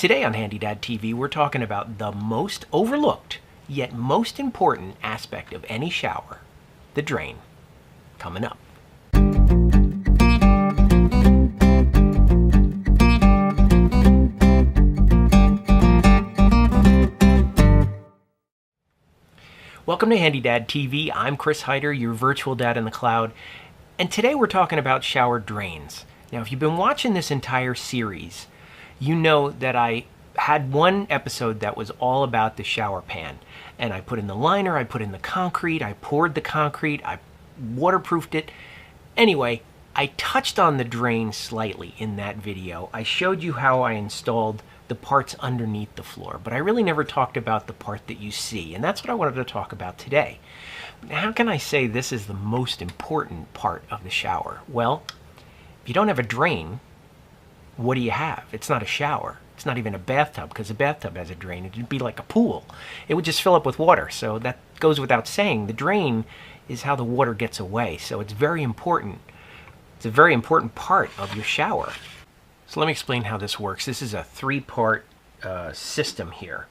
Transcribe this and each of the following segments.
Today on HandyDadTv, we're talking about the most overlooked, yet most important aspect of any shower, the drain. Coming up. Welcome to HandyDadTv. I'm Chris Hyder, your virtual dad in the cloud, and today we're talking about shower drains. Now, if you've been watching this entire series, you know that I had one episode that was all about the shower pan. And I put in the liner, I put in the concrete, I poured the concrete, I waterproofed it. Anyway, I touched on the drain slightly in that video. I showed you how I installed the parts underneath the floor, but I really never talked about the part that you see, and that's what I wanted to talk about today. How can I say this is the most important part of the shower? Well, if you don't have a drain, what do you have? It's not a shower. It's not even a bathtub, because a bathtub has a drain. It would be like a pool. It would just fill up with water. So that goes without saying. The drain is how the water gets away. So it's very important. It's a very important part of your shower. So let me explain how this works. This is a three-part system here.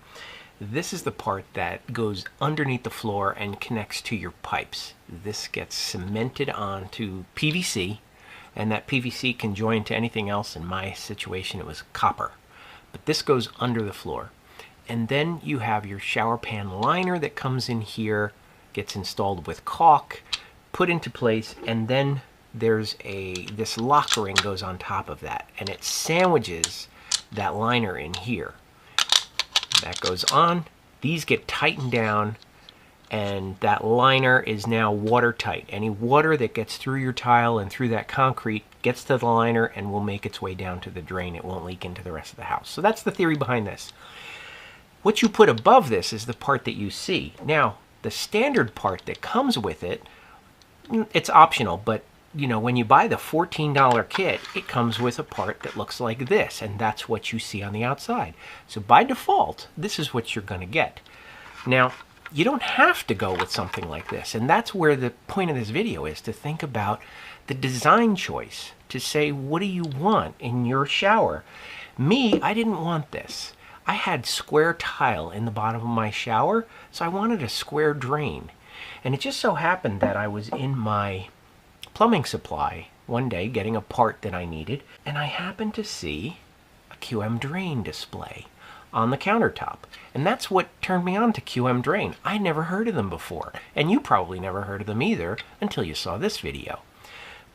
This is the part that goes underneath the floor and connects to your pipes. This gets cemented onto PVC. And that PVC can join to anything else. In my situation, it was copper. But this goes under the floor. And then you have your shower pan liner that comes in here, gets installed with caulk, put into place, and then there's this lock ring goes on top of that, and it sandwiches that liner in here. That goes on. These get tightened down, and that liner is now watertight. Any water that gets through your tile and through that concrete gets to the liner and will make its way down to the drain. It won't leak into the rest of the house. So that's the theory behind this. What you put above this is the part that you see. Now, the standard part that comes with it, it's optional, but you know, when you buy the $14 kit, it comes with a part that looks like this, and that's what you see on the outside. So by default, this is what you're going to get. Now, you don't have to go with something like this, and that's where the point of this video is, to think about the design choice, to say, what do you want in your shower? Me, I didn't want this. I had square tile in the bottom of my shower, so I wanted a square drain. And it just so happened that I was in my plumbing supply one day getting a part that I needed, and I happened to see a QM drain display on the countertop. And that's what turned me on to QM Drain. I never heard of them before, and you probably never heard of them either until you saw this video.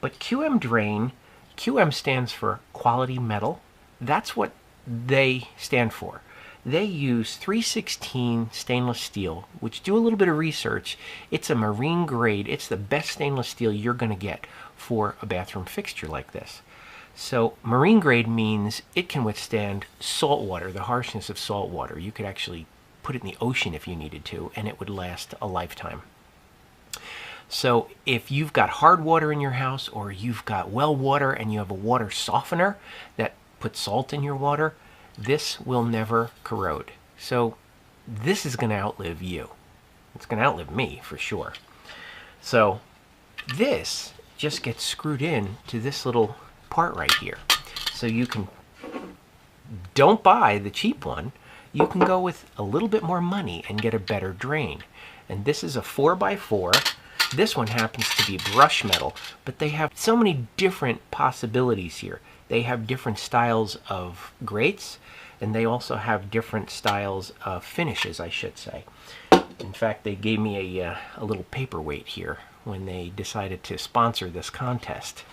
But QM Drain, QM stands for Quality Metal. That's what they stand for. They use 316 stainless steel, which, do a little bit of research, it's a marine grade. It's the best stainless steel you're going to get for a bathroom fixture like this. So marine grade means it can withstand salt water, the harshness of salt water. You could actually put it in the ocean if you needed to, and it would last a lifetime. So if you've got hard water in your house, or you've got well water and you have a water softener that puts salt in your water, this will never corrode. So this is going to outlive you. It's going to outlive me for sure. So this just gets screwed in to this little part right here. So you can, don't buy the cheap one. You can go with a little bit more money and get a better drain. And this is a 4x4. This one happens to be brush metal, but they have so many different possibilities here. They have different styles of grates, and they also have different styles of finishes, I should say. In fact, they gave me a little paperweight here when they decided to sponsor this contest.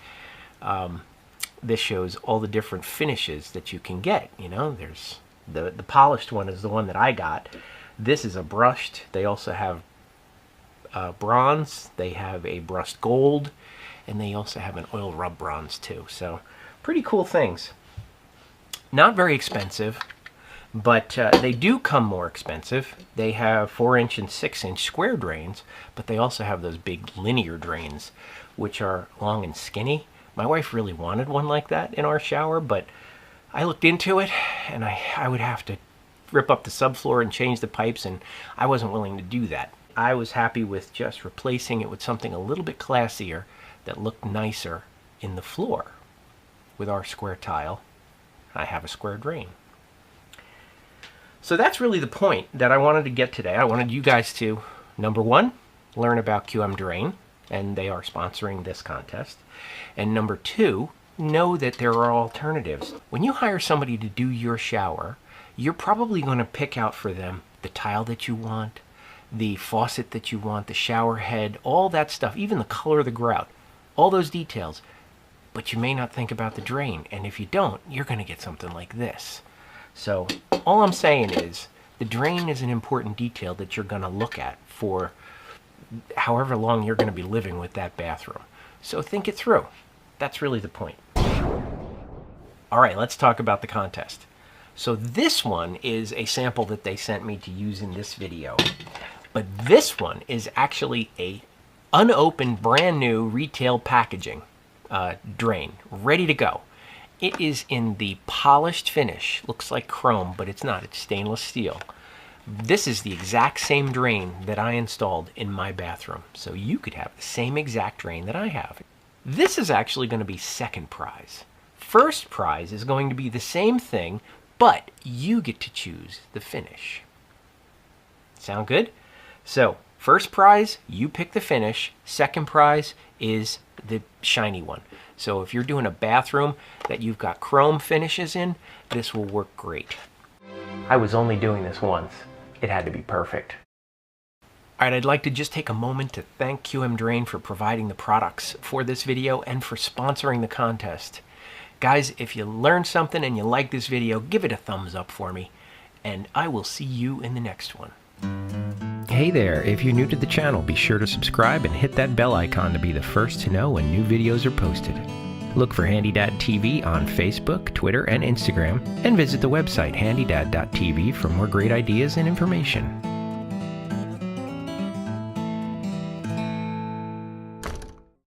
This shows all the different finishes that you can get. You know, there's the polished one is the one that I got. This is a brushed. They also have bronze. They have a brushed gold, and they also have an oil rub bronze too. So pretty cool things. Not very expensive, but they do come more expensive. They have 4-inch and 6-inch square drains, but they also have those big linear drains, which are long and skinny. My wife really wanted one like that in our shower, but I looked into it, and I would have to rip up the subfloor and change the pipes, and I wasn't willing to do that. I was happy with just replacing it with something a little bit classier that looked nicer in the floor. With our square tile, I have a square drain. So that's really the point that I wanted to get today. I wanted you guys to, number one, learn about QM Drain, and they are sponsoring this contest. And number two, know that there are alternatives. When you hire somebody to do your shower, you're probably going to pick out for them the tile that you want, the faucet that you want, the shower head, all that stuff, even the color of the grout, all those details. But you may not think about the drain, and if you don't, you're going to get something like this. So all I'm saying is the drain is an important detail that you're going to look at for however long you're going to be living with that bathroom. So think it through. That's really the point. All right, let's talk about the contest. So this one is a sample that they sent me to use in this video. But this one is actually a unopened, brand new retail packaging drain, ready to go. It is in the polished finish. Looks like chrome, but it's not. It's stainless steel. This is the exact same drain that I installed in my bathroom. So you could have the same exact drain that I have. This is actually going to be second prize. First prize is going to be the same thing, but you get to choose the finish. Sound good? So, first prize, you pick the finish. Second prize is the shiny one. So if you're doing a bathroom that you've got chrome finishes in, this will work great. I was only doing this once. It had to be perfect. All right, I'd like to just take a moment to thank QM Drain for providing the products for this video and for sponsoring the contest. Guys, if you learned something and you like this video, give it a thumbs up for me, and I will see you in the next one. Hey there, if you're new to the channel, be sure to subscribe and hit that bell icon to be the first to know when new videos are posted. Look for HandyDadTv on Facebook, Twitter, and Instagram, and visit the website HandyDadTv for more great ideas and information.